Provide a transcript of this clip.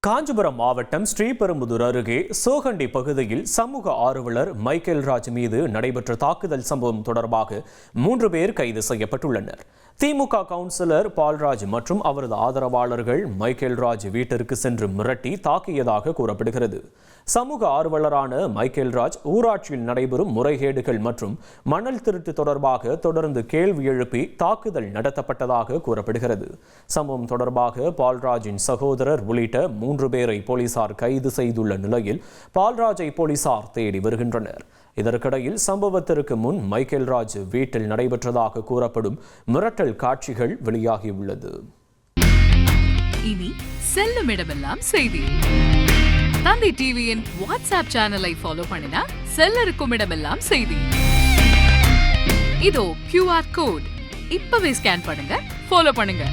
காஞ்சிபுரம் மாவட்டம் ஸ்ரீபெரும்புதூர் அருகே சோகண்டி பகுதியில் சமூக ஆர்வலர் மைக்கேல் ராஜ் மீது நடைபெற்ற தாக்குதல் சம்பவம் தொடர்பாக 3 பேர் கைது செய்யப்பட்டுள்ளனர். திமுக கவுன்சிலர் பால்ராஜ் மற்றும் அவரது ஆதரவாளர்கள் மைக்கேல் ராஜ் வீட்டிற்கு சென்று மிரட்டி தாக்கியதாக கூறப்படுகிறது. சமூக ஆர்வலரான மைக்கேல் ராஜ் ஊராட்சியில் நடைபெறும் முறைகேடுகள் மற்றும் மணல் திருட்டு தொடர்பாக தொடர்ந்து கேள்வி எழுப்பி தாக்குதல் நடத்தப்பட்டதாக கூறப்படுகிறது. சம்பவம் தொடர்பாக பால்ராஜின் சகோதரர் உள்ளிட்ட 3 பேரை போலீசார் கைது செய்துள்ள நிலையில் பால்ராஜை போலீசார் தேடி வருகின்றனர். இதற்கிடையில் சம்பவத்திற்கு முன் மைக்கேல் ராஜ் வீட்டில் நடைபெற்றதாக கூறப்படும் மிரட்டல் காட்சிகள் வெளியாகியுள்ளது. இனி செல்லும் இடமெல்லாம் செய்தி. தந்தி டிவியின் வாட்ஸ்அப் சேனலை ஃபாலோ பண்ணினா செல்ல இருக்கும் இடமெல்லாம் செய்தி. இதோ QR கோட் இப்பவே ஸ்கேன் பண்ணுங்க, ஃபாலோ பண்ணுங்க.